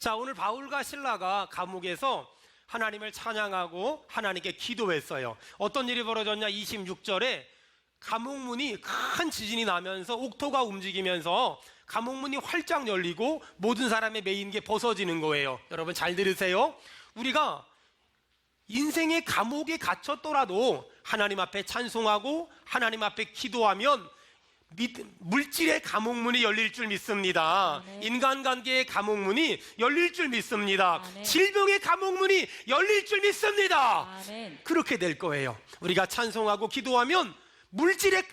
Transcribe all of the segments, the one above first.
자, 오늘 바울과 실라가 감옥에서 하나님을 찬양하고 하나님께 기도했어요. 어떤 일이 벌어졌냐? 26절에 감옥문이 큰 지진이 나면서 옥토가 움직이면서 감옥문이 활짝 열리고 모든 사람의 매인 게 벗어지는 거예요. 여러분 잘 들으세요. 우리가 인생의 감옥에 갇혔더라도 하나님 앞에 찬송하고 하나님 앞에 기도하면 물질의 감옥문이 열릴 줄 믿습니다. 아멘. 인간관계의 감옥문이 열릴 줄 믿습니다. 아멘. 질병의 감옥문이 열릴 줄 믿습니다. 아멘. 그렇게 될 거예요. 우리가 찬송하고 기도하면 물질의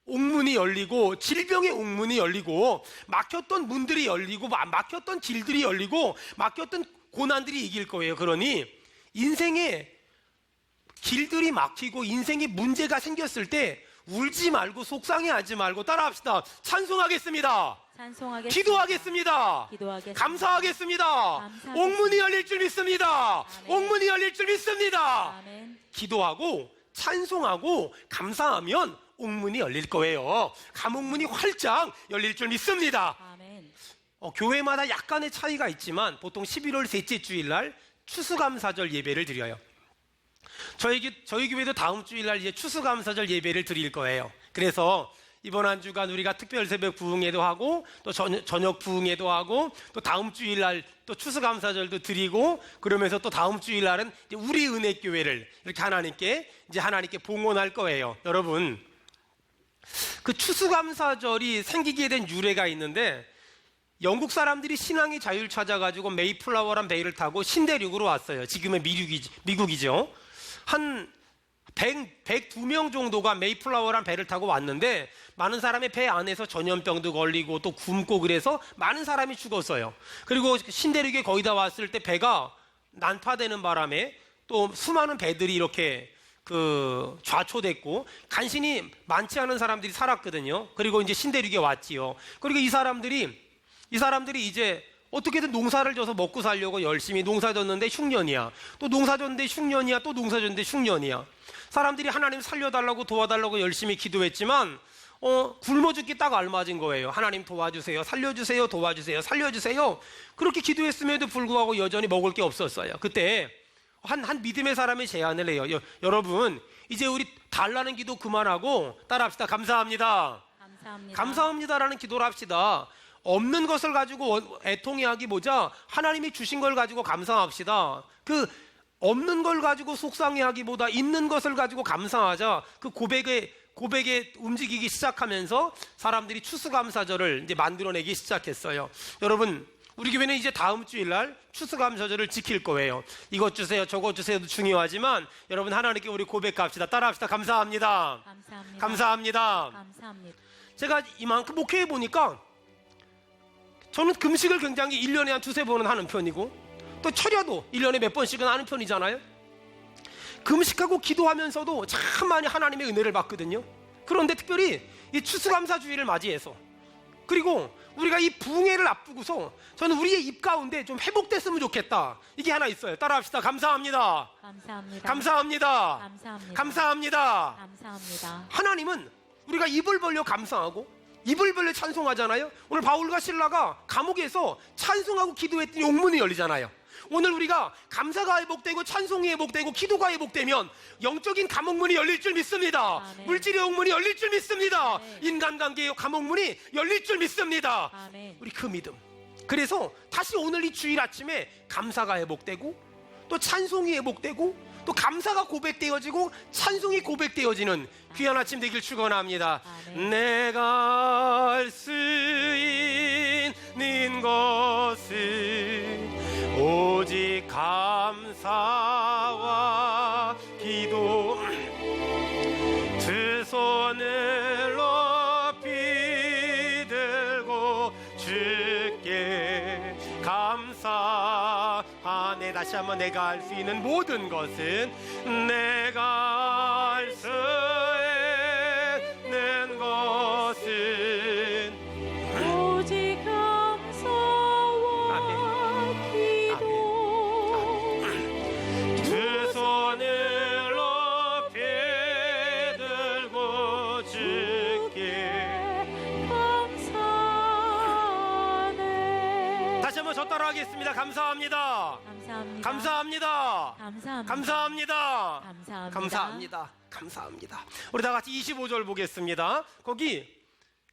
옥문이 열리고 질병의 옥문이 열리고 막혔던 문들이 열리고 막혔던 길들이 열리고 막혔던 고난들이 이길 거예요. 그러니 인생의 길들이 막히고 인생에 문제가 생겼을 때 울지 말고 속상해하지 말고 따라합시다. 찬송하겠습니다. 찬송하겠습니다. 기도하겠습니다. 기도하겠습니다. 감사하겠습니다. 감사하겠습니다. 옥문이 열릴 줄 믿습니다. 아멘. 옥문이 열릴 줄 믿습니다. 아멘. 기도하고 찬송하고 감사하면 옥문이 열릴 거예요. 감옥문이 활짝 열릴 줄 믿습니다. 아멘. 교회마다 약간의 차이가 있지만 보통 11월 셋째 주일날 추수감사절 예배를 드려요. 저희 교회도 다음 주일날 이제 추수감사절 예배를 드릴 거예요. 그래서 이번 한 주간 우리가 특별 새벽 부흥회도 하고 또 저녁 부흥회도 하고 또 다음 주일날 또 추수감사절도 드리고 그러면서 또 다음 주일날은 이제 우리 은혜교회를 이렇게 하나님께 봉헌할 거예요. 여러분, 그 추수감사절이 생기게 된 유래가 있는데 영국 사람들이 신앙의 자유를 찾아가지고 메이플라워란 배를 타고 신대륙으로 왔어요. 지금의 미국이죠. 한 102명 정도가 메이플라워란 배를 타고 왔는데 많은 사람이 배 안에서 전염병도 걸리고 또 굶고 그래서 많은 사람이 죽었어요. 그리고 신대륙에 거의 다 왔을 때 배가 난파되는 바람에 또 수많은 배들이 이렇게 좌초됐고 간신히 많지 않은 사람들이 살았거든요. 그리고 이제 신대륙에 왔지요. 그리고 이 사람들이 이제 어떻게든 농사를 져서 먹고 살려고 열심히 농사 졌는데 흉년이야. 또 농사 졌는데 흉년이야. 또 농사 졌는데 흉년이야. 사람들이 하나님 살려달라고 도와달라고 열심히 기도했지만 굶어 죽기 딱 알맞은 거예요. 하나님 도와주세요. 살려주세요. 도와주세요. 살려주세요. 그렇게 기도했음에도 불구하고 여전히 먹을 게 없었어요. 그때 한 믿음의 사람이 제안을 해요. 여러분, 이제 우리 달라는 기도 그만하고 따라합시다. 감사합니다. 감사합니다. 감사합니다라는 기도를 합시다. 없는 것을 가지고 애통해하기보다 하나님이 주신 걸 가지고 감사합시다. 그 없는 걸 가지고 속상해하기보다 있는 것을 가지고 감사하자. 그 고백에 움직이기 시작하면서 사람들이 추수감사절을 이제 만들어내기 시작했어요. 여러분, 우리 교회는 이제 다음 주일날 추수감사절을 지킬 거예요. 이것 주세요, 저것 주세요도 중요하지만 여러분 하나님께 우리 고백합시다. 따라합시다. 감사합니다. 감사합니다. 감사합니다. 감사합니다. 제가 이만큼 목회해 보니까 저는 금식을 굉장히 1년에 한 두세 번은 하는 편이고 또 철야도 1년에 몇 번씩은 하는 편이잖아요. 금식하고 기도하면서도 참 많이 하나님의 은혜를 받거든요. 그런데 특별히 이 추수감사주의를 맞이해서 그리고 우리가 이 부흥회를 앞두고서 저는 우리의 입 가운데 좀 회복됐으면 좋겠다. 이게 하나 있어요. 따라합시다. 감사합니다. 감사합니다. 감사합니다. 감사합니다. 감사합니다. 감사합니다. 하나님은 우리가 입을 벌려 감사하고 입을 벌려 찬송하잖아요. 오늘 바울과 실라가 감옥에서 찬송하고 기도했더니 옥문이 열리잖아요. 오늘 우리가 감사가 회복되고 찬송이 회복되고 기도가 회복되면 영적인 감옥문이 열릴 줄 믿습니다. 아멘. 물질의 옥문이 열릴 줄 믿습니다. 아멘. 인간관계의 감옥문이 열릴 줄 믿습니다. 아멘. 우리 그 믿음. 그래서 다시 오늘 이 주일 아침에 감사가 회복되고 또 찬송이 회복되고 또 감사가 고백되어지고 찬송이 고백되어지는 귀한 아침 되길 축원합니다. 아멘. 내가 할 수 있는 것은 오직 감사와 기도 두 손을 높이 들고 주께 감사하네. 다시 한번 내가 할 수 있는 모든 것은 내가 할 수 있는 것은 오직 감사와 기도 두 손을 높이 들고 주께 감사하네. 다시 한번 저 따라 기도하겠습니다. 감사합니다. 감사합니다. 감사합니다. 감사합니다. 감사합니다. 감사합니다. 감사합니다. 감사합니다. 우리 다 같이 25절 보겠습니다. 거기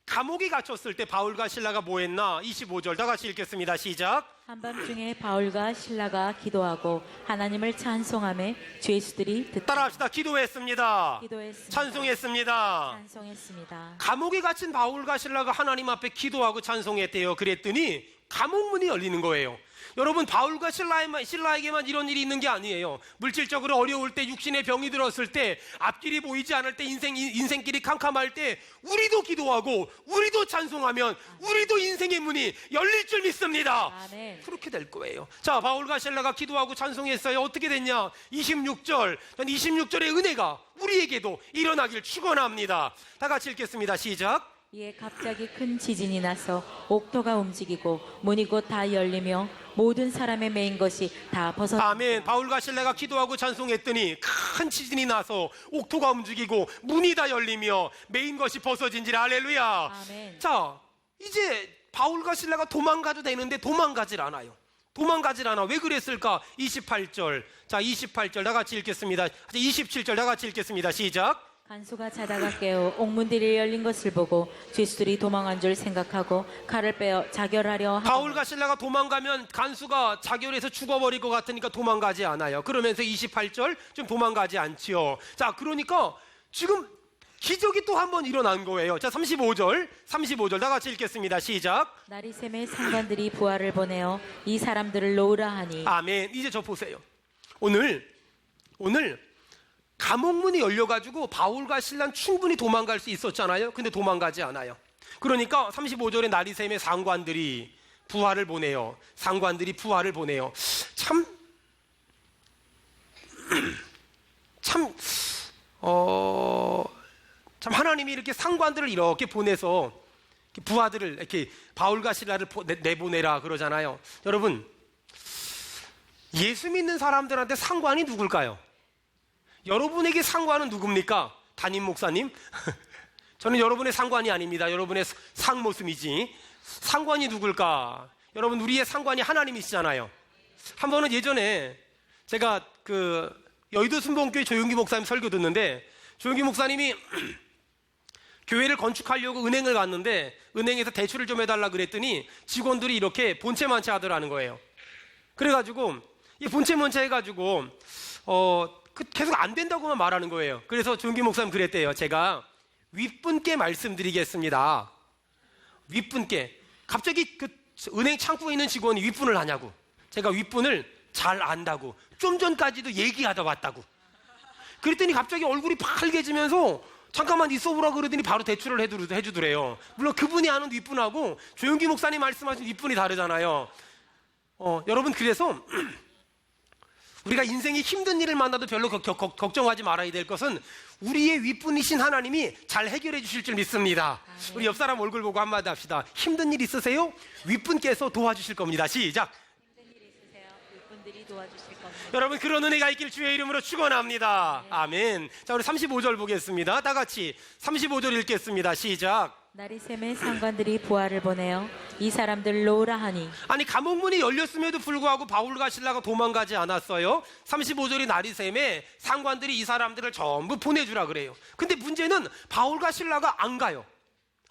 감옥에 갇혔을 때 바울과 실라가 뭐 했나? 25절 다 같이 읽겠습니다. 시작. 한밤중에 바울과 실라가 기도하고 하나님을 찬송하며 죄수들이 듣고 따라합시다. 기도했습니다. 기도했습니다. 찬송했습니다. 찬송했습니다. 감옥에 갇힌 바울과 실라가 하나님 앞에 기도하고 찬송했대요. 그랬더니 감옥문이 열리는 거예요. 여러분, 바울과 실라에게만 이런 일이 있는 게 아니에요. 물질적으로 어려울 때, 육신의 병이 들었을 때, 앞길이 보이지 않을 때, 인생길이 캄캄할 때 우리도 기도하고 우리도 찬송하면 우리도 인생의 문이 열릴 줄 믿습니다. 아멘. 그렇게 될 거예요. 자, 바울과 실라가 기도하고 찬송했어요. 어떻게 됐냐? 26절. 26절의 은혜가 우리에게도 일어나길 축원합니다. 다 같이 읽겠습니다. 시작. 이에 갑자기 큰 지진이 나서 옥토가 움직이고 문이 곧 다 열리며 모든 사람의 매인 것이 다 벗어졌다. 아멘. 바울과 실라가 기도하고 찬송했더니 큰 지진이 나서 옥토가 움직이고 문이 다 열리며 메인 것이 벗어진지라. 할렐루야. 아멘. 자, 이제 바울과 실라가 도망가도 되는데 도망가질 않아요. 도망가질 않아. 왜 그랬을까? 28절. 자, 28절 다 같이 읽겠습니다. 27절 다 같이 읽겠습니다. 시작. 간수가 자다가 깨어 옥문들이 열린 것을 보고 죄수들이 도망한 줄 생각하고 칼을 빼어 자결하려 하고 바울과 실라가 도망가면 간수가 자결해서 죽어버릴 것 같으니까 도망가지 않아요. 그러면서 28절 좀 도망가지 않지요. 자, 그러니까 지금 기적이 또 한 번 일어난 거예요. 자, 35절 다 같이 읽겠습니다. 시작. 나리샘의 상관들이 부하를 보내어 이 사람들을 놓으라 하니 아멘. 이제 저 보세요. 오늘 감옥문이 열려가지고 바울과 실라는 충분히 도망갈 수 있었잖아요. 근데 도망가지 않아요. 그러니까 35절에 나리샘의 상관들이 부하를 보내요. 상관들이 부하를 보내요. 참 하나님이 이렇게 상관들을 이렇게 보내서 부하들을 이렇게 바울과 실라를 내보내라 그러잖아요. 여러분, 예수 믿는 사람들한테 상관이 누굴까요? 여러분에게 상관은 누굽니까? 담임 목사님? 저는 여러분의 상관이 아닙니다. 여러분의 상모습이지. 상관이 누굴까? 여러분, 우리의 상관이 하나님이시잖아요. 한 번은 예전에 제가 여의도 순복음교회 조용기 목사님 설교 듣는데, 조용기 목사님이 교회를 건축하려고 은행을 갔는데 은행에서 대출을 좀 해달라 그랬더니 직원들이 이렇게 본체만체 하더라는 거예요. 그래가지고 이 본체만체 해가지고 계속 안 된다고만 말하는 거예요. 그래서 조용기 목사님 그랬대요. 제가 윗분께 말씀드리겠습니다. 윗분께. 갑자기 그 은행 창구에 있는 직원이 윗분을 하냐고. 제가 윗분을 잘 안다고. 좀 전까지도 얘기하다 왔다고. 그랬더니 갑자기 얼굴이 빨개지면서 잠깐만 있어보라 그러더니 바로 대출을 해주더래요. 물론 그분이 아는 윗분하고 조용기 목사님 말씀하신 윗분이 다르잖아요. 여러분, 그래서 우리가 인생이 힘든 일을 만나도 별로 걱정하지 말아야 될 것은 우리의 윗분이신 하나님이 잘 해결해 주실 줄 믿습니다. 우리 옆 사람 얼굴 보고 한마디 합시다. 힘든 일 있으세요? 윗분께서 도와주실 겁니다. 시작. 힘든 일 있으세요? 윗분들이 도와주실 겁니다. 여러분, 그런 은혜가 있길 주의 이름으로 축원합니다. 아멘. 자, 우리 35절 보겠습니다. 다 같이 35절 읽겠습니다. 시작. 나리샘의 상관들이 부하를 보내어 이 사람들 놓으라 하니 아니, 감옥문이 열렸음에도 불구하고 바울과 실라가 도망가지 않았어요. 35절이 나리샘에 상관들이 이 사람들을 전부 보내주라 그래요. 근데 문제는 바울과 실라가 안 가요.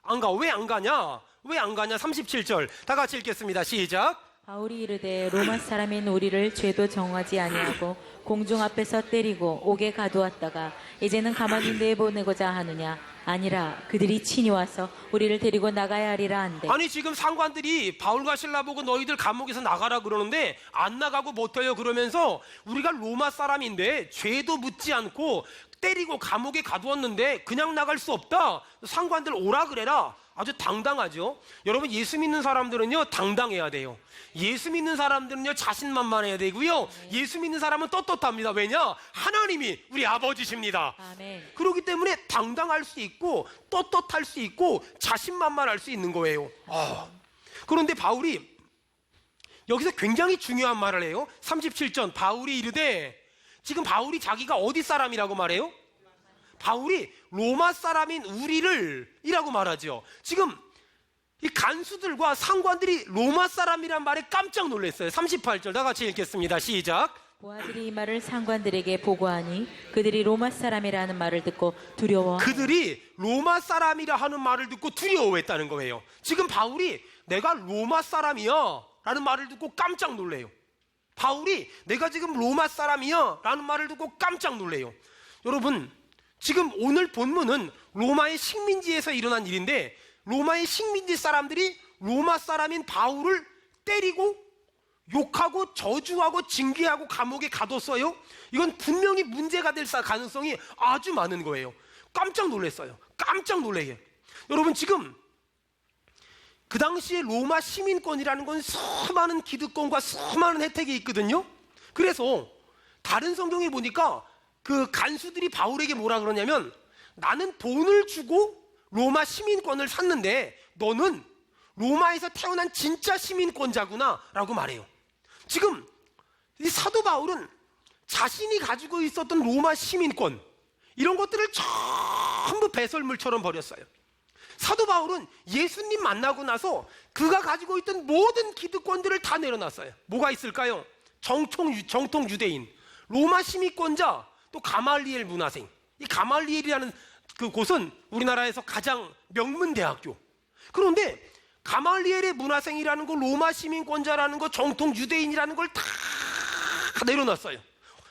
안 가. 왜 안 가냐? 37절 다 같이 읽겠습니다. 시작. 바울이 이르되 로마 사람인 우리를 죄도 정하지 아니하고 공중 앞에서 때리고 옥에 가두었다가 이제는 가만히 내보내고자 하느냐? 아니라 그들이 친히 와서 우리를 데리고 나가야 하리라 한대. 아니, 지금 상관들이 바울과 실라 보고 너희들 감옥에서 나가라 그러는데 안 나가고 못해요 그러면서 우리가 로마 사람인데 죄도 묻지 않고 때리고 감옥에 가두었는데 그냥 나갈 수 없다. 상관들 오라 그래라. 아주 당당하죠. 여러분, 예수 믿는 사람들은요 당당해야 돼요. 예수 믿는 사람들은요 자신만만해야 되고요. 예수 믿는 사람은 떳떳합니다. 왜냐? 하나님이 우리 아버지십니다. 아멘. 그렇기 때문에 당당할 수 있고 떳떳할 수 있고 자신만만할 수 있는 거예요. 그런데 바울이 여기서 굉장히 중요한 말을 해요. 37절 바울이 이르되, 지금 바울이 자기가 어디 사람이라고 말해요? 바울이 로마 사람인 우리를 이라고 말하죠. 지금 이 간수들과 상관들이 로마 사람이란 말에 깜짝 놀랐어요. 38절 다 같이 읽겠습니다. 시작. 보아들이 이 말을 상관들에게 보고하니 그들이 로마 사람이라는 말을 듣고 두려워. 그들이 로마 사람이라 하는 말을 듣고 두려워했다는 거예요. 지금 바울이 내가 로마 사람이야 라는 말을 듣고 깜짝 놀래요. 바울이 내가 지금 로마 사람이야 라는 말을 듣고 깜짝 놀래요. 여러분, 지금 오늘 본문은 로마의 식민지에서 일어난 일인데, 로마의 식민지 사람들이 로마 사람인 바울을 때리고 욕하고 저주하고 징계하고 감옥에 가뒀어요. 이건 분명히 문제가 될 가능성이 아주 많은 거예요. 깜짝 놀랐어요. 깜짝 놀래게. 여러분, 지금 그 당시에 로마 시민권이라는 건 수많은 기득권과 수많은 혜택이 있거든요. 그래서 다른 성경에 보니까 그 간수들이 바울에게 뭐라 그러냐면, 나는 돈을 주고 로마 시민권을 샀는데 너는 로마에서 태어난 진짜 시민권자구나 라고 말해요. 지금 이 사도 바울은 자신이 가지고 있었던 로마 시민권, 이런 것들을 전부 배설물처럼 버렸어요. 사도 바울은 예수님 만나고 나서 그가 가지고 있던 모든 기득권들을 다 내려놨어요. 뭐가 있을까요? 정통 유대인, 로마 시민권자, 또 가말리엘 문화생. 이 가말리엘이라는 그 곳은 우리나라에서 가장 명문 대학교. 그런데 가말리엘의 문화생이라는 거, 로마 시민권자라는 거, 정통 유대인이라는 걸 다 내려놨어요.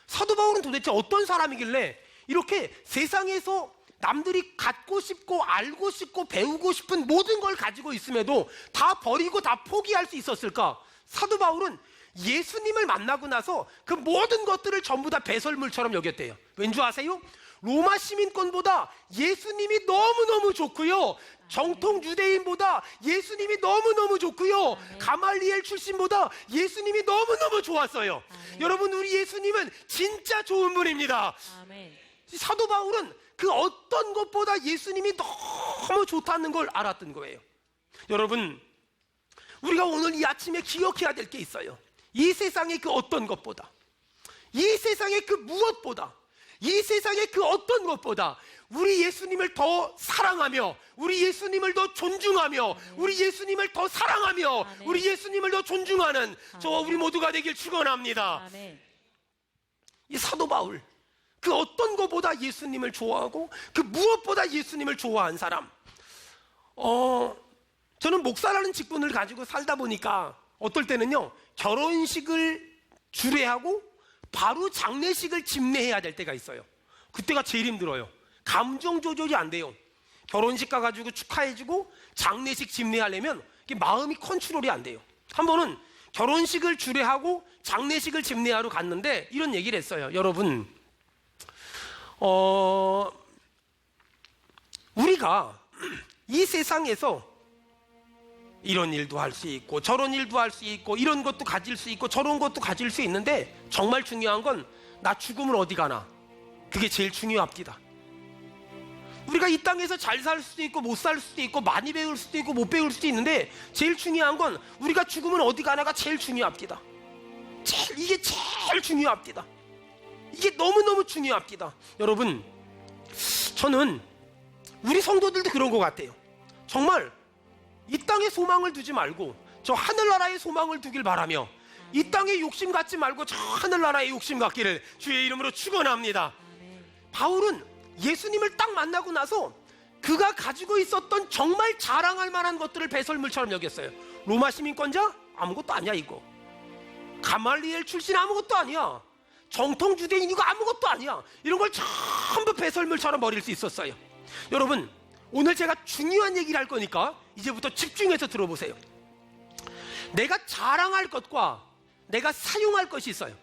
사도 바울은 도대체 어떤 사람이길래 이렇게 세상에서 남들이 갖고 싶고 알고 싶고 배우고 싶은 모든 걸 가지고 있음에도 다 버리고 다 포기할 수 있었을까? 사도 바울은 예수님을 만나고 나서 그 모든 것들을 전부 다 배설물처럼 여겼대요. 왠지 아세요? 로마 시민권보다 예수님이 너무너무 좋고요, 정통 유대인보다 예수님이 너무너무 좋고요, 가말리엘 출신보다 예수님이 너무너무 좋았어요. 여러분, 우리 예수님은 진짜 좋은 분입니다. 아멘. 사도 바울은 그 어떤 것보다 예수님이 너무 좋다는 걸 알았던 거예요. 여러분, 우리가 오늘 이 아침에 기억해야 될 게 있어요. 이 세상의 그 어떤 것보다, 이 세상의 그 무엇보다, 이 세상의 그 어떤 것보다 우리 예수님을 더 사랑하며, 우리 예수님을 더 존중하며, 우리 예수님을 더 사랑하며, 우리 예수님을 더 존중하는 저와 우리 모두가 되길 축원합니다. 이 사도 바울, 그 어떤 것보다 예수님을 좋아하고 그 무엇보다 예수님을 좋아한 사람. 저는 목사라는 직분을 가지고 살다 보니까 어떨 때는요, 결혼식을 주례하고 바로 장례식을 집례해야 될 때가 있어요. 그때가 제일 힘들어요. 감정 조절이 안 돼요. 결혼식 가가지고 축하해주고 장례식 집례하려면 이게 마음이 컨트롤이 안 돼요. 한 번은 결혼식을 주례하고 장례식을 집례하러 갔는데 이런 얘기를 했어요. 여러분, 우리가 이 세상에서 이런 일도 할 수 있고 저런 일도 할 수 있고 이런 것도 가질 수 있고 저런 것도 가질 수 있는데, 정말 중요한 건 나 죽으면 어디 가나, 그게 제일 중요합니다. 우리가 이 땅에서 잘 살 수도 있고 못 살 수도 있고 많이 배울 수도 있고 못 배울 수도 있는데, 제일 중요한 건 우리가 죽으면 어디 가나가 제일 중요합니다. 이게 제일 중요합니다. 이게 너무너무 중요합니다. 여러분, 저는 우리 성도들도 그런 것 같아요. 정말 이 땅에 소망을 두지 말고 저 하늘나라에 소망을 두길 바라며, 이 땅에 욕심 갖지 말고 저 하늘나라에 욕심 갖기를 주의 이름으로 축원합니다. 바울은 예수님을 딱 만나고 나서 그가 가지고 있었던 정말 자랑할 만한 것들을 배설물처럼 여겼어요. 로마 시민권자? 아무것도 아니야 이거. 가말리엘 출신? 아무것도 아니야. 정통 유대인이고 아무것도 아니야. 이런 걸 전부 배설물처럼 버릴 수 있었어요. 여러분, 오늘 제가 중요한 얘기를 할 거니까 이제부터 집중해서 들어보세요. 내가 자랑할 것과 내가 사용할 것이 있어요.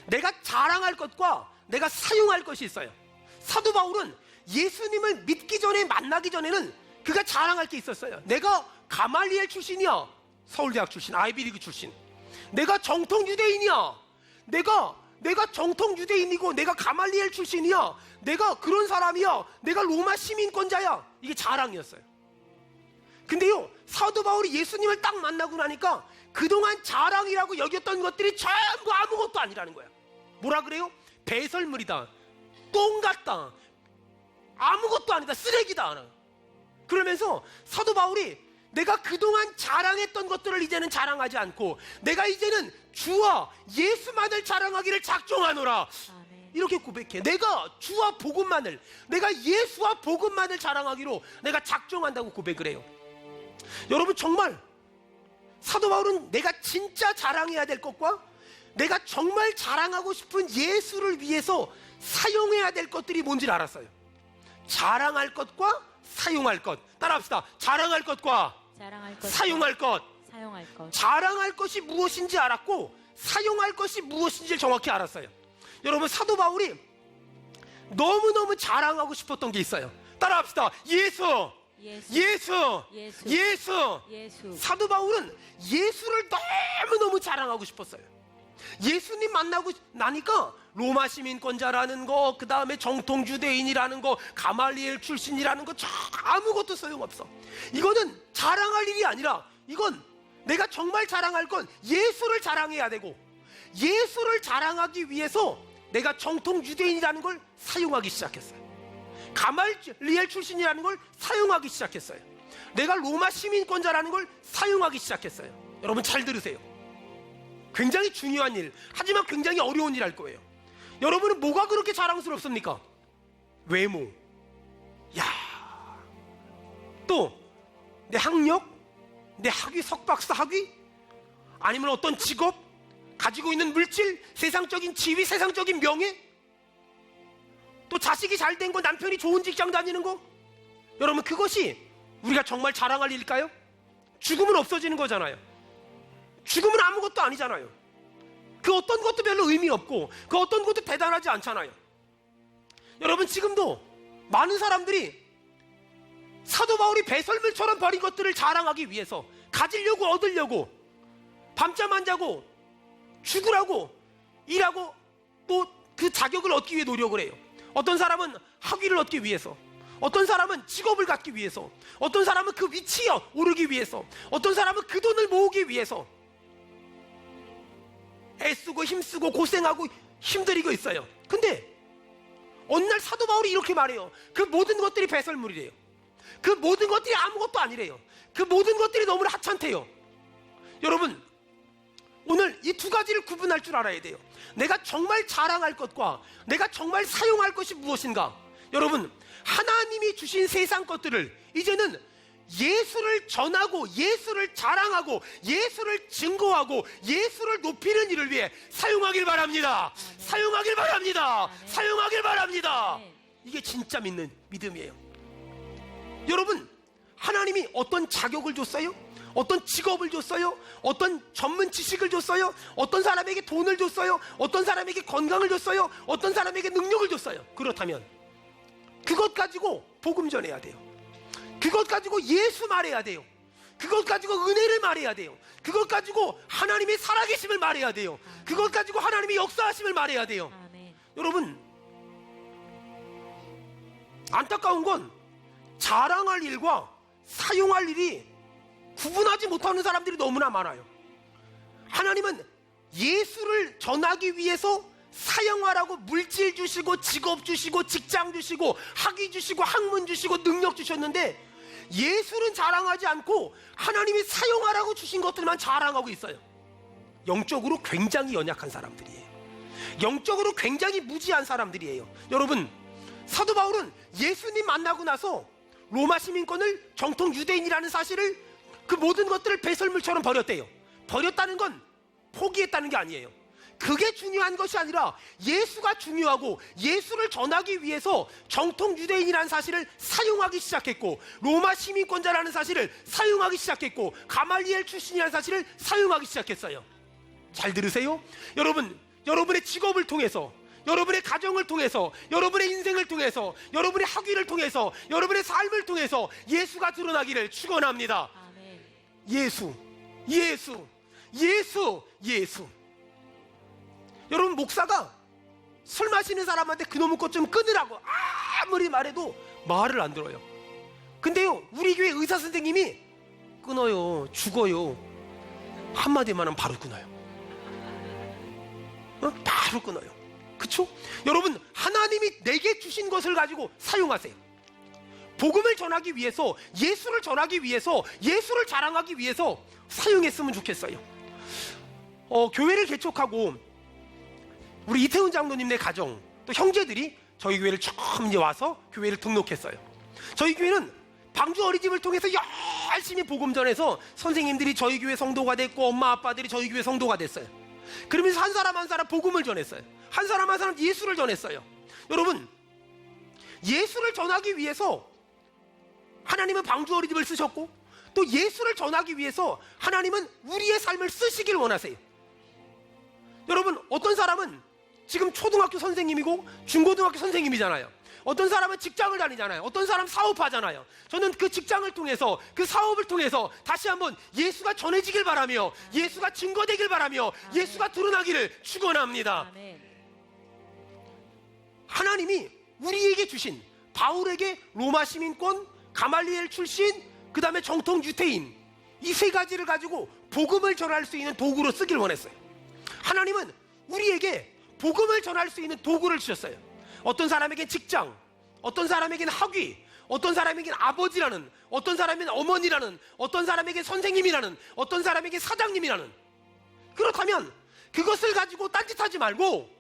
내가 자랑할 것과 내가 사용할 것이 있어요. 사도 바울은 예수님을 믿기 전에, 만나기 전에는 그가 자랑할 게 있었어요. 내가 가말리엘 출신이야. 서울대학 출신, 아이비리그 출신. 내가 정통 유대인이야. 내가 정통 유대인이고 내가 가말리엘 출신이야. 내가 그런 사람이야. 내가 로마 시민권자야. 이게 자랑이었어요. 근데요, 사도 바울이 예수님을 딱 만나고 나니까 그동안 자랑이라고 여겼던 것들이 전부 아무것도 아니라는 거야. 뭐라 그래요? 배설물이다, 똥 같다, 아무것도 아니다, 쓰레기다. 그러면서 사도 바울이 내가 그동안 자랑했던 것들을 이제는 자랑하지 않고 내가 이제는 주와 예수만을 자랑하기를 작정하노라. 아멘. 이렇게 고백해. 내가 주와 복음만을, 내가 예수와 복음만을 자랑하기로 내가 작정한다고 고백을 해요. 여러분, 정말 사도 바울은 내가 진짜 자랑해야 될 것과 내가 정말 자랑하고 싶은 예수를 위해서 사용해야 될 것들이 뭔지를 알았어요. 자랑할 것과 사용할 것. 따라합시다. 자랑할 것과 자랑할 것, 사용할 것. 사용할 것. 자랑할 것이 무엇인지 알았고 사용할 것이 무엇인지를 정확히 알았어요. 여러분, 사도 바울이 너무너무 자랑하고 싶었던 게 있어요. 따라합시다. 예수. 예수. 예수. 예수. 예수. 예수. 사도 바울은 예수를 너무너무 자랑하고 싶었어요. 예수님 만나고 나니까 로마 시민권자라는 거, 그 다음에 정통 유대인이라는 거, 가말리엘 출신이라는 거 아무것도 소용없어. 이거는 자랑할 일이 아니라 이건 내가 정말 자랑할 건 예수를 자랑해야 되고, 예수를 자랑하기 위해서 내가 정통 유대인이라는 걸 사용하기 시작했어요. 가말리엘 출신이라는 걸 사용하기 시작했어요. 내가 로마 시민권자라는 걸 사용하기 시작했어요. 여러분, 잘 들으세요. 굉장히 중요한 일, 하지만 굉장히 어려운 일 할 거예요. 여러분은 뭐가 그렇게 자랑스럽습니까? 외모. 야, 또 내 학력, 내 학위, 석박사 학위, 아니면 어떤 직업, 가지고 있는 물질, 세상적인 지위, 세상적인 명예, 또 자식이 잘 된 거, 남편이 좋은 직장 다니는 거. 여러분, 그것이 우리가 정말 자랑할 일일까요? 죽으면 없어지는 거잖아요. 죽으면 아무것도 아니잖아요. 그 어떤 것도 별로 의미 없고 그 어떤 것도 대단하지 않잖아요. 여러분, 지금도 많은 사람들이 사도 바울이 배설물처럼 버린 것들을 자랑하기 위해서, 가지려고, 얻으려고 밤잠 안 자고 죽으라고 일하고 또 그 자격을 얻기 위해 노력을 해요. 어떤 사람은 학위를 얻기 위해서, 어떤 사람은 직업을 갖기 위해서, 어떤 사람은 그 위치에 오르기 위해서, 어떤 사람은 그 돈을 모으기 위해서 애쓰고 힘쓰고 고생하고 힘들이고 있어요. 근데 어느 날 사도 바울이 이렇게 말해요. 그 모든 것들이 배설물이래요. 그 모든 것들이 아무것도 아니래요. 그 모든 것들이 너무나 하찮대요. 여러분, 오늘 이 두 가지를 구분할 줄 알아야 돼요. 내가 정말 자랑할 것과 내가 정말 사용할 것이 무엇인가. 여러분, 하나님이 주신 세상 것들을 이제는 예수를 전하고 예수를 자랑하고 예수를 증거하고 예수를 높이는 일을 위해 사용하길 바랍니다. 아멘. 사용하길 바랍니다. 아멘. 사용하길 바랍니다. 아멘. 이게 진짜 믿는 믿음이에요. 여러분, 하나님이 어떤 자격을 줬어요? 어떤 직업을 줬어요? 어떤 전문 지식을 줬어요? 어떤 사람에게 돈을 줬어요? 어떤 사람에게 건강을 줬어요? 어떤 사람에게 능력을 줬어요? 그렇다면 그것 가지고 복음 전해야 돼요. 그것 가지고 예수 말해야 돼요. 그것 가지고 은혜를 말해야 돼요. 그것 가지고 하나님의 살아계심을 말해야 돼요. 그것 가지고 하나님의 역사하심을 말해야 돼요. 아멘. 여러분, 안타까운 건 자랑할 일과 사용할 일이 구분하지 못하는 사람들이 너무나 많아요. 하나님은 예수를 전하기 위해서 사용하라고 물질 주시고 직업 주시고 직장 주시고 학위 주시고 학문 주시고 능력 주셨는데, 예수는 자랑하지 않고 하나님이 사용하라고 주신 것들만 자랑하고 있어요. 영적으로 굉장히 연약한 사람들이에요. 영적으로 굉장히 무지한 사람들이에요. 여러분, 사도 바울은 예수님 만나고 나서 로마 시민권을, 정통 유대인이라는 사실을, 그 모든 것들을 배설물처럼 버렸대요. 버렸다는 건 포기했다는 게 아니에요. 그게 중요한 것이 아니라 예수가 중요하고 예수를 전하기 위해서 정통 유대인이라는 사실을 사용하기 시작했고, 로마 시민권자라는 사실을 사용하기 시작했고, 가말리엘 출신이라는 사실을 사용하기 시작했어요. 잘 들으세요? 여러분, 여러분의 직업을 통해서, 여러분의 가정을 통해서, 여러분의 인생을 통해서, 여러분의 학위를 통해서, 여러분의 삶을 통해서 예수가 드러나기를 축원합니다. 아멘. 예수, 예수, 예수, 예수. 여러분, 목사가 술 마시는 사람한테 그놈의 것 좀 끊으라고 아무리 말해도 말을 안 들어요. 근데요, 우리 교회 의사 선생님이 끊어요, 죽어요 한마디만 하면 바로 끊어요. 바로 끊어요. 그쵸? 여러분, 하나님이 내게 주신 것을 가지고 사용하세요. 복음을 전하기 위해서, 예수를 전하기 위해서, 예수를 자랑하기 위해서 사용했으면 좋겠어요. 교회를 개척하고 우리 이태훈 장로님네 가정 또 형제들이 저희 교회를 처음 이제 와서 교회를 등록했어요. 저희 교회는 방주 어린이집을 통해서 열심히 복음 전해서 선생님들이 저희 교회 성도가 됐고 엄마 아빠들이 저희 교회 성도가 됐어요. 그러면서 한 사람 한 사람 복음을 전했어요. 한 사람 한 사람 예수를 전했어요. 여러분, 예수를 전하기 위해서 하나님은 방주 어린이집을 쓰셨고 또 예수를 전하기 위해서 하나님은 우리의 삶을 쓰시길 원하세요. 여러분, 어떤 사람은 지금 초등학교 선생님이고 중고등학교 선생님이잖아요. 어떤 사람은 직장을 다니잖아요. 어떤 사람 사업하잖아요. 저는 그 직장을 통해서, 그 사업을 통해서 다시 한번 예수가 전해지길 바라며, 예수가 증거되길 바라며, 예수가 드러나기를 축원합니다. 아멘. 하나님이 우리에게 주신, 바울에게 로마 시민권, 가말리엘 출신, 그 다음에 정통 유태인, 이 세 가지를 가지고 복음을 전할 수 있는 도구로 쓰길 원했어요. 하나님은 우리에게 복음을 전할 수 있는 도구를 주셨어요. 어떤 사람에겐 직장, 어떤 사람에겐 학위, 어떤 사람에겐 아버지라는, 어떤 사람에겐 어머니라는, 어떤 사람에겐 선생님이라는, 어떤 사람에겐 사장님이라는. 그렇다면 그것을 가지고 딴짓하지 말고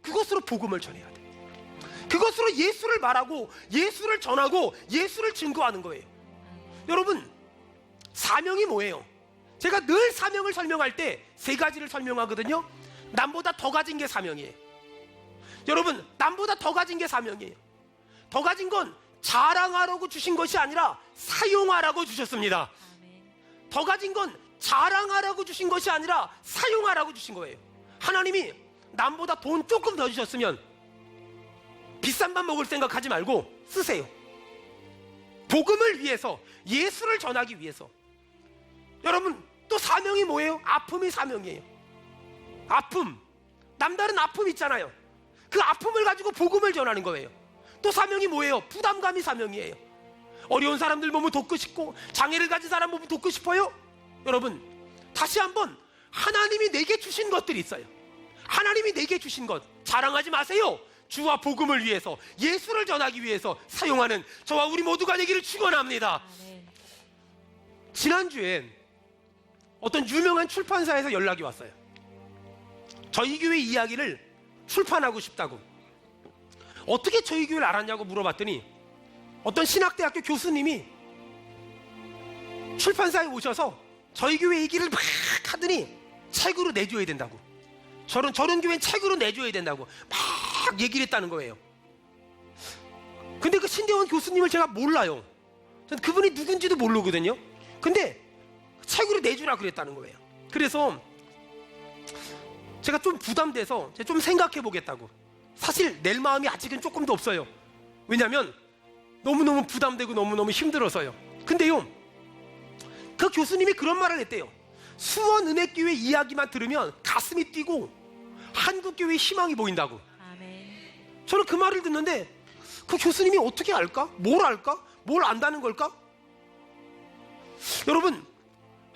그것으로 복음을 전해야 돼. 그것으로 예수를 말하고 예수를 전하고 예수를 증거하는 거예요. 여러분, 사명이 뭐예요? 제가 늘 사명을 설명할 때 세 가지를 설명하거든요. 남보다 더 가진 게 사명이에요. 여러분, 남보다 더 가진 게 사명이에요. 더 가진 건 자랑하라고 주신 것이 아니라 사용하라고 주셨습니다. 더 가진 건 자랑하라고 주신 것이 아니라 사용하라고 주신 거예요. 하나님이 남보다 돈 조금 더 주셨으면 비싼 밥 먹을 생각하지 말고 쓰세요. 복음을 위해서, 예수를 전하기 위해서. 여러분, 또 사명이 뭐예요? 아픔이 사명이에요. 아픔, 남다른 아픔 있잖아요. 그 아픔을 가지고 복음을 전하는 거예요. 또 사명이 뭐예요? 부담감이 사명이에요. 어려운 사람들 몸을 돕고 싶고, 장애를 가진 사람 몸을 돕고 싶어요? 여러분, 다시 한번 하나님이 내게 주신 것들이 있어요. 하나님이 내게 주신 것 자랑하지 마세요. 주와 복음을 위해서, 예수를 전하기 위해서 사용하는 저와 우리 모두가 되기를 축원합니다. 지난주에 어떤 유명한 출판사에서 연락이 왔어요. 저희 교회 이야기를 출판하고 싶다고. 어떻게 저희 교회를 알았냐고 물어봤더니 어떤 신학대학교 교수님이 출판사에 오셔서 저희 교회 얘기를 막 하더니 책으로 내줘야 된다고. 저런 교회는 책으로 내줘야 된다고 막 얘기를 했다는 거예요. 근데 그 신대원 교수님을 제가 몰라요. 전 그분이 누군지도 모르거든요. 근데 책으로 내주라 그랬다는 거예요. 그래서 제가 좀 부담돼서 제가 좀 생각해 보겠다고. 사실 낼 마음이 아직은 조금 더 없어요. 왜냐하면 너무너무 부담되고 너무너무 힘들어서요. 근데요, 그 교수님이 그런 말을 했대요. 수원은혜교회 이야기만 들으면 가슴이 뛰고 한국교회의 희망이 보인다고. 아멘. 저는 그 말을 듣는데 그 교수님이 어떻게 알까? 뭘 알까? 뭘 안다는 걸까? 여러분,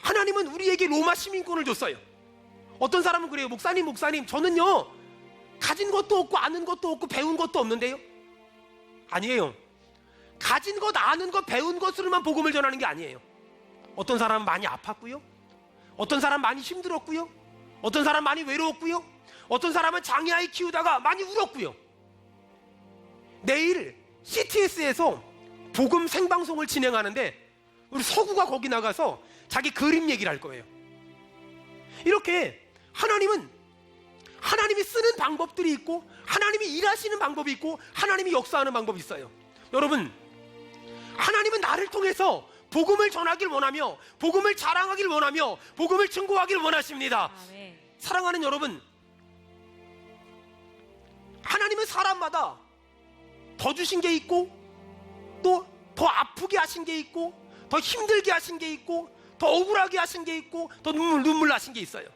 하나님은 우리에게 로마 시민권을 줬어요. 어떤 사람은 그래요. 목사님, 저는요 가진 것도 없고 아는 것도 없고 배운 것도 없는데요. 아니에요. 가진 것, 아는 것, 배운 것으로만 복음을 전하는 게 아니에요. 어떤 사람은 많이 아팠고요, 어떤 사람은 많이 힘들었고요, 어떤 사람은 많이 외로웠고요, 어떤 사람은 장애아이 키우다가 많이 울었고요. 내일 CTS에서 복음 생방송을 진행하는데 우리 서구가 거기 나가서 자기 그림 얘기를 할 거예요. 이렇게 하나님이 쓰는 방법들이 있고, 하나님이 일하시는 방법이 있고, 하나님이 역사하는 방법이 있어요. 여러분, 하나님은 나를 통해서 복음을 전하길 원하며, 복음을 자랑하길 원하며, 복음을 증거하길 원하십니다. 아멘. 사랑하는 여러분, 하나님은 사람마다 더 주신 게 있고, 또 더 아프게 하신 게 있고, 더 힘들게 하신 게 있고, 더 억울하게 하신 게 있고, 더 눈물 나신 게 있어요.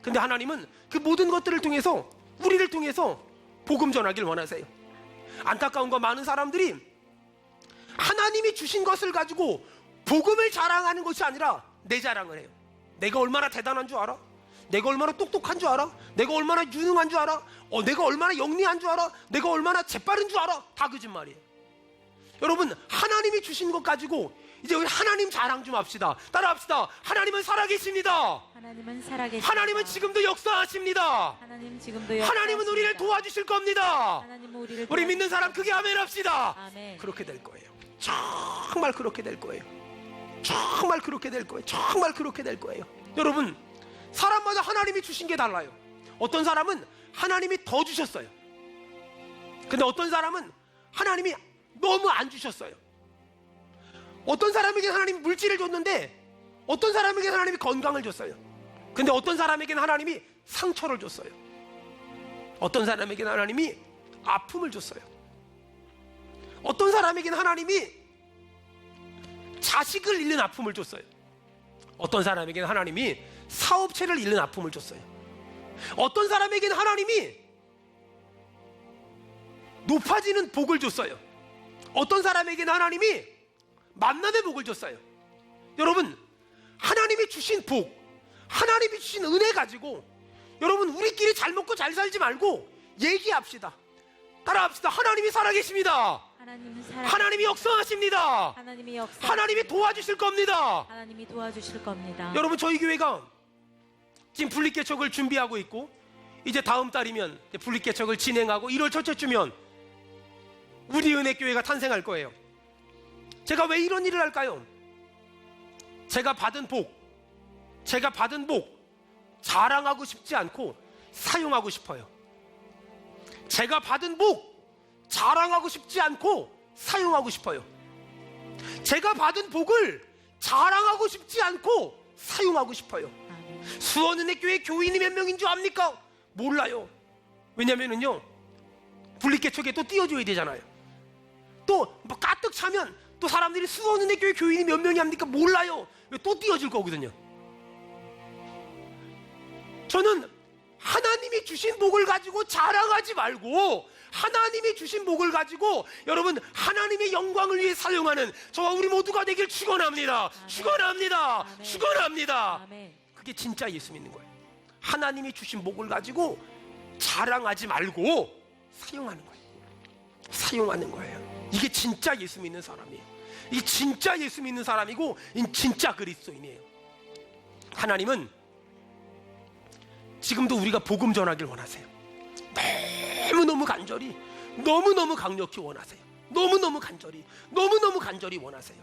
근데 하나님은 그 모든 것들을 통해서, 우리를 통해서 복음 전하길 원하세요. 안타까운 건 많은 사람들이 하나님이 주신 것을 가지고 복음을 자랑하는 것이 아니라 내 자랑을 해요. 내가 얼마나 대단한 줄 알아? 내가 얼마나 똑똑한 줄 알아? 내가 얼마나 유능한 줄 알아? 내가 얼마나 영리한 줄 알아? 내가 얼마나 재빠른 줄 알아? 다 거짓말이에요. 여러분, 하나님이 주신 것 가지고 이제 우리 하나님 자랑 좀 합시다. 따라합시다. 하나님은 살아계십니다. 하나님은 살아계십니다. 하나님은 지금도 역사하십니다. 하나님 지금도 하나님은 우리를 역사하십니다. 도와주실 겁니다. 하나님은 우리를 우리 믿는 사람 크게 아멘 합시다. 아멘. 그렇게 될 거예요. 정말 그렇게 될 거예요. 정말 그렇게 될 거예요. 정말 그렇게 될 거예요. 여러분, 사람마다 하나님이 주신 게 달라요. 어떤 사람은 하나님이 더 주셨어요. 근데 어떤 사람은 하나님이 너무 안 주셨어요. 어떤 사람에게는 하나님이 물질을 줬는데 어떤 사람에게는 하나님이 건강을 줬어요. 근데 어떤 사람에게는 하나님이 상처를 줬어요. 어떤 사람에게는 하나님이 아픔을 줬어요. 어떤 사람에게는 하나님이 자식을 잃는 아픔을 줬어요. 어떤 사람에게는 하나님이 사업체를 잃는 아픔을 줬어요. 어떤 사람에게는 하나님이 높아지는 복을 줬어요. 어떤 사람에게는 하나님이 만남의 복을 줬어요. 여러분, 하나님이 주신 복, 하나님이 주신 은혜 가지고 여러분, 우리끼리 잘 먹고 잘 살지 말고 얘기합시다. 따라합시다. 하나님이 살아계십니다. 하나님이 역사하십니다. 하나님이 도와주실 겁니다. 하나님이 도와주실 겁니다. 여러분, 저희 교회가 지금 분립개척을 준비하고 있고 이제 다음 달이면 분립개척을 진행하고 1월 첫째 주면 우리 은혜교회가 탄생할 거예요. 제가 왜 이런 일을 할까요? 제가 받은 복 자랑하고 싶지 않고 사용하고 싶어요. 제가 받은 복 자랑하고 싶지 않고 사용하고 싶어요. 제가 받은 복을 자랑하고 싶지 않고 사용하고 싶어요. 수원은혜교회 교인이 몇 명인 줄 압니까? 몰라요. 왜냐면은요, 분립개척에 또 띄워줘야 되잖아요. 또 뭐 가득 차면 또 사람들이 수원은혜교회 교인이 몇 명이 합니까? 몰라요. 왜 또 띄워줄 거거든요. 저는 하나님이 주신 복을 가지고 자랑하지 말고 하나님이 주신 복을 가지고 여러분, 하나님의 영광을 위해 사용하는 저와 우리 모두가 되길 축원합니다. 축원합니다. 축원합니다. 그게 진짜 예수 믿는 거예요. 하나님이 주신 복을 가지고 자랑하지 말고 사용하는 거예요. 사용하는 거예요. 이게 진짜 예수 믿는 사람이에요. 이 진짜 예수 믿는 사람이고 이 진짜 그리스도인이에요. 하나님은 지금도 우리가 복음 전하길 원하세요. 너무너무 간절히, 너무너무 강력히 원하세요. 너무너무 간절히, 너무너무 간절히 원하세요.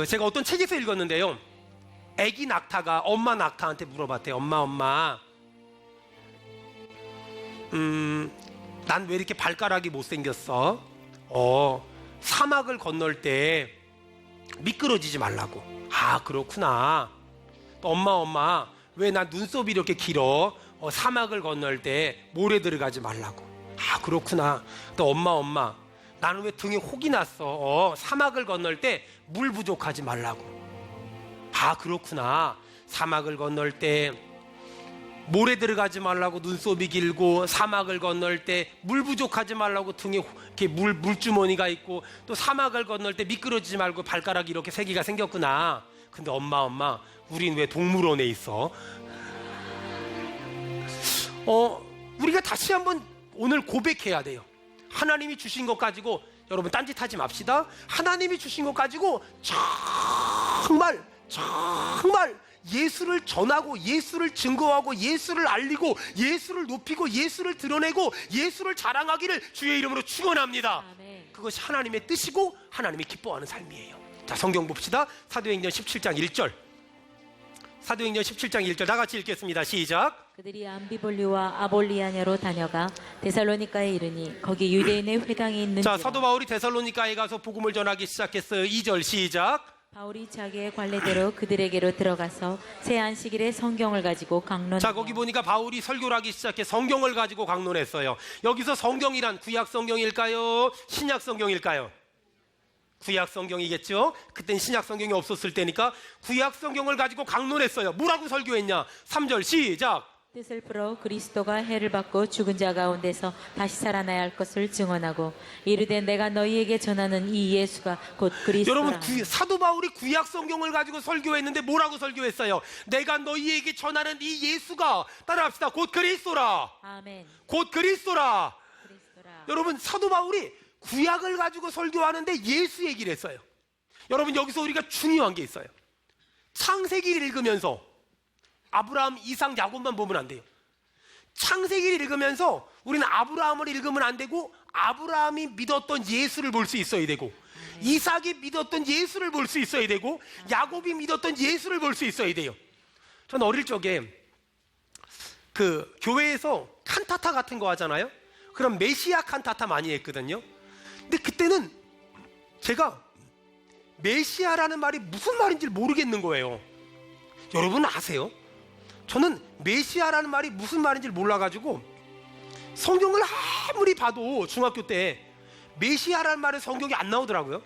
제가 어떤 책에서 읽었는데요, 애기 낙타가 엄마 낙타한테 물어봤대요. 엄마, 난 왜 이렇게 발가락이 못생겼어? 사막을 건널 때 미끄러지지 말라고. 아, 그렇구나. 또 엄마, 왜 난 눈썹이 이렇게 길어? 사막을 건널 때 모래 들어가지 말라고. 아, 그렇구나. 또 엄마, 나는 왜 등에 혹이 났어? 사막을 건널 때 물 부족하지 말라고. 아, 그렇구나. 사막을 건널 때 모래 들어가지 말라고 눈썹이 길고, 사막을 건널 때 물 부족하지 말라고 등에 이렇게 물주머니가 있고, 또 사막을 건널 때 미끄러지지 말고 발가락이 이렇게 세 개가 생겼구나. 근데 엄마, 우린 왜 동물원에 있어? 우리가 다시 한번 오늘 고백해야 돼요. 하나님이 주신 것 가지고 여러분 딴짓하지 맙시다. 하나님이 주신 것 가지고 정말 예수를 전하고 예수를 증거하고 예수를 알리고 예수를 높이고 예수를 드러내고 예수를 자랑하기를 주의 이름으로 축원합니다. 그것이 하나님의 뜻이고 하나님이 기뻐하는 삶이에요. 자, 성경 봅시다. 사도행전 17장 1절. 사도행전 17장 1절 다 같이 읽겠습니다. 시작. 그들이 암비볼리와 아볼리아냐로 다녀가 데살로니가에 이르니 거기 유대인의 회당이 있는지라. 자, 사도 바울이 데살로니가에 가서 복음을 전하기 시작했어요. 2절 시작. 바울이 자기의 관례대로 그들에게로 들어가서 새 안식일에 성경을 가지고 강론하며. 자, 거기 보니까 바울이 설교를 하기 시작해 성경을 가지고 강론했어요. 여기서 성경이란 구약 성경일까요? 신약 성경일까요? 구약 성경이겠죠? 그땐 신약 성경이 없었을 때니까 구약 성경을 가지고 강론했어요. 뭐라고 설교했냐? 3절 시작. 뜻을 풀어 그리스도가 해를 받고 죽은 자 가운데서 다시 살아나야 할 것을 증언하고 이르되 내가 너희에게 전하는 이 예수가 곧 그리스도라. 여러분, 사도 바울이 구약 성경을 가지고 설교했는데 뭐라고 설교했어요? 내가 너희에게 전하는 이 예수가, 따라합시다, 곧 그리스도라. 아멘. 곧 그리스도라. 여러분, 사도 바울이 구약을 가지고 설교하는데 예수 얘기를 했어요. 여러분, 여기서 우리가 중요한 게 있어요. 창세기를 읽으면서 아브라함, 이삭, 야곱만 보면 안 돼요. 창세기를 읽으면서 우리는 아브라함을 읽으면 안 되고, 아브라함이 믿었던 예수를 볼 수 있어야 되고, 이삭이 믿었던 예수를 볼 수 있어야 되고, 야곱이 믿었던 예수를 볼 수 있어야 돼요. 저는 어릴 적에 그 교회에서 칸타타 같은 거 하잖아요. 그럼 메시아 칸타타 많이 했거든요. 근데 그때는 제가 메시아라는 말이 무슨 말인지 모르겠는 거예요. 여러분 아세요? 저는 메시아라는 말이 무슨 말인지 몰라가지고 성경을 아무리 봐도 중학교 때 메시아라는 말은 성경이 안 나오더라고요.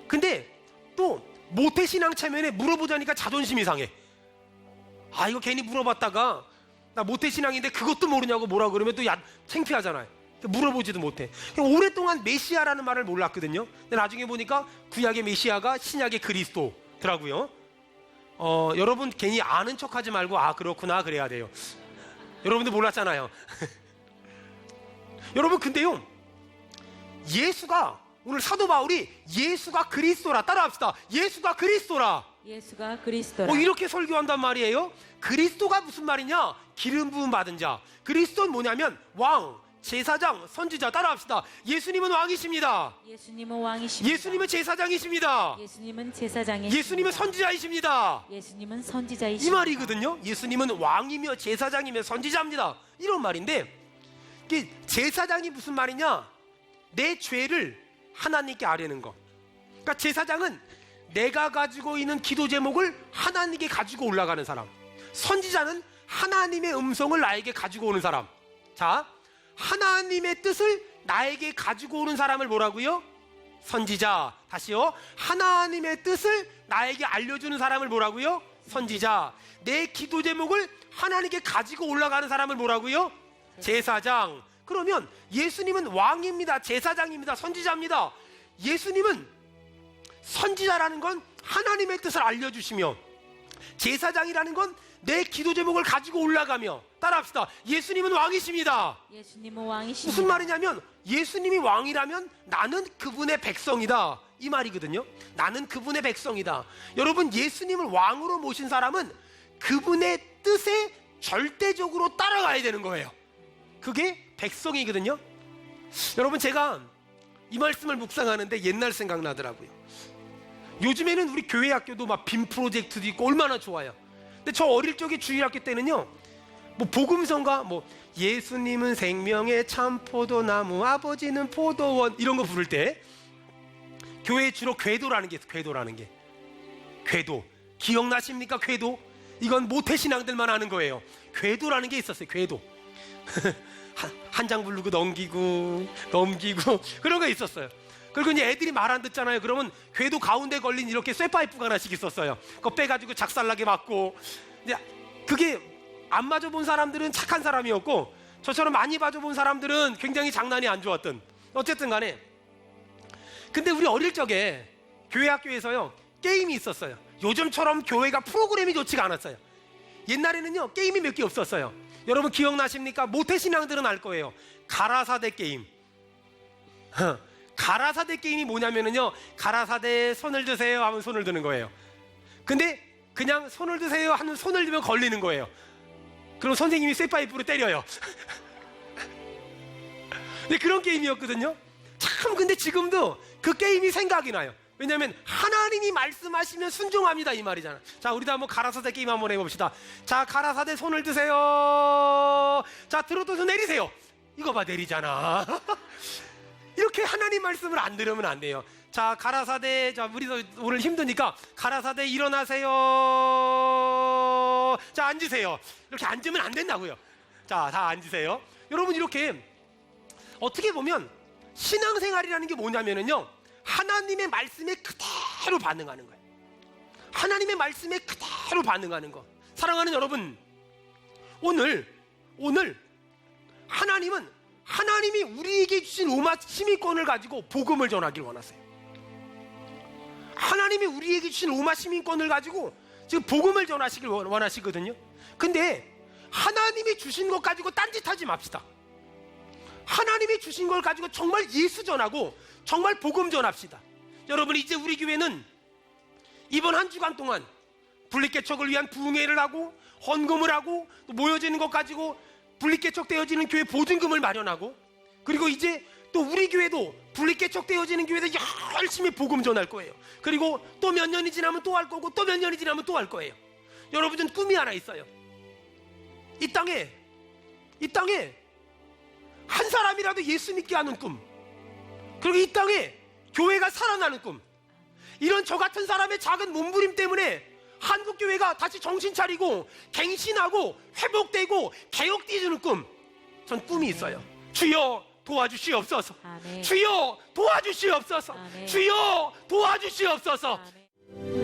근데 또 모태신앙 체면에 물어보자니까 자존심이 상해. 아, 이거 괜히 물어봤다가 나 모태신앙인데 그것도 모르냐고 뭐라 그러면 또 창피하잖아요. 물어보지도 못해. 오랫동안 메시아라는 말을 몰랐거든요. 근데 나중에 보니까 구약의 메시아가 신약의 그리스도더라고요. 여러분 괜히 아는 척하지 말고 아 그렇구나 그래야 돼요. 여러분들 몰랐잖아요. 여러분 근데요, 예수가, 오늘 사도 바울이 예수가 그리스도라, 따라합시다. 예수가 그리스도라. 예수가 그리스도라. 이렇게 설교한단 말이에요. 그리스도가 무슨 말이냐? 기름 부음 받은 자. 그리스도는 뭐냐면 왕, 제사장, 선지자. 따라합시다. 예수님은 왕이십니다. 예수님은 왕이십니다. 예수님은 제사장이십니다. 예수님은 제사장이십니다. 예수님은 선지자이십니다. 예수님은 선지자이십니다. 이 말이거든요. 예수님은 왕이며 제사장이며 선지자입니다. 이런 말인데, 이게 제사장이 무슨 말이냐? 내 죄를 하나님께 아뢰는 거. 그러니까 제사장은 내가 가지고 있는 기도 제목을 하나님께 가지고 올라가는 사람. 선지자는 하나님의 음성을 나에게 가지고 오는 사람. 자, 하나님의 뜻을 나에게 가지고 오는 사람을 뭐라고요? 선지자. 다시요. 하나님의 뜻을 나에게 알려주는 사람을 뭐라고요? 선지자. 내 기도 제목을 하나님께 가지고 올라가는 사람을 뭐라고요? 제사장. 그러면 예수님은 왕입니다. 제사장입니다. 선지자입니다. 예수님은 선지자라는 건 하나님의 뜻을 알려주시며, 제사장이라는 건 내 기도 제목을 가지고 올라가며. 따라합시다. 예수님은 왕이십니다. 예수님은 왕이십니다. 무슨 말이냐면 예수님이 왕이라면 나는 그분의 백성이다, 이 말이거든요. 나는 그분의 백성이다. 여러분, 예수님을 왕으로 모신 사람은 그분의 뜻에 절대적으로 따라가야 되는 거예요. 그게 백성이거든요. 여러분, 제가 이 말씀을 묵상하는데 옛날 생각나더라고요. 요즘에는 우리 교회 학교도 막 빔 프로젝트도 있고 얼마나 좋아요. 근데 저 어릴 적에 주일학교 때는요, 뭐 복음성가, 뭐 예수님은 생명의 참 포도나무, 아버지는 포도원, 이런 거 부를 때 교회에 주로 궤도라는 게 있어요. 궤도라는 게. 궤도 기억나십니까? 궤도. 이건 모태신앙들만 아는 거예요. 궤도라는 게 있었어요. 궤도. 한 장 부르고 넘기고 그런 거 있었어요. 그리고 이제 애들이 말 안 듣잖아요. 그러면 궤도 가운데 걸린 이렇게 쇠파이프가 하나씩 있었어요. 그거 빼가지고 작살나게 맞고. 이제 그게 안 맞아본 사람들은 착한 사람이었고, 저처럼 많이 맞아본 사람들은 굉장히 장난이 안 좋았던. 어쨌든 간에, 근데 우리 어릴 적에 교회 학교에서요 게임이 있었어요. 요즘처럼 교회가 프로그램이 좋지가 않았어요. 옛날에는요 게임이 몇 개 없었어요. 여러분 기억나십니까? 모태신앙들은 알 거예요. 가라사대 게임. 가라사대 게임이 뭐냐면은요, 가라사대 손을 드세요 하면 손을 드는 거예요. 근데 그냥 손을 드세요 하는, 손을 들면 걸리는 거예요. 그럼 선생님이 쇠파이프로 때려요. 근데 그런 게임이었거든요. 참, 근데 지금도 그 게임이 생각이 나요. 왜냐하면 하나님이 말씀하시면 순종합니다, 이 말이잖아. 자, 우리도 한번 가라사대 게임 한번 해봅시다. 자, 가라사대 손을 드세요. 자, 들어도 내리세요. 이거 봐, 내리잖아. 이렇게 하나님 말씀을 안 들으면 안 돼요. 자, 가라사대, 자, 우리도 오늘 힘드니까 가라사대 일어나세요. 자, 앉으세요. 이렇게 앉으면 안 된다고요. 자, 다 앉으세요. 여러분, 이렇게 어떻게 보면 신앙생활이라는 게 뭐냐면은요, 하나님의 말씀에 그대로 반응하는 거예요. 하나님의 말씀에 그대로 반응하는 거. 사랑하는 여러분, 오늘 하나님이 우리에게 주신 로마 시민권을 가지고 복음을 전하기를 원하세요. 하나님이 우리에게 주신 로마 시민권을 가지고 지금 복음을 전하시길 원하시거든요. 근데 하나님이 주신 것 가지고 딴짓하지 맙시다. 하나님이 주신 걸 가지고 정말 예수 전하고 정말 복음 전합시다. 여러분, 이제 우리 교회는 이번 한 주간 동안 분립개척을 위한 부흥회를 하고 헌금을 하고 또 모여지는 것 가지고 분립개척되어지는 교회 보증금을 마련하고, 그리고 이제 또 우리 교회도 분립개척되어지는 교회에서 열심히 복음 전할 거예요. 그리고 또 몇 년이 지나면 또 할 거고 또 몇 년이 지나면 또 할 거예요. 여러분은 꿈이 하나 있어요. 이 땅에 한 사람이라도 예수 믿게 하는 꿈, 그리고 이 땅에 교회가 살아나는 꿈, 이런 저 같은 사람의 작은 몸부림 때문에 한국 교회가 다시 정신 차리고 갱신하고 회복되고 개혁되어지는 꿈, 전 꿈이 있어요. 주여 도와주시옵소서. 아멘. 주여 도와주시옵소서. 아멘. 주여 도와주시옵소서. 아멘.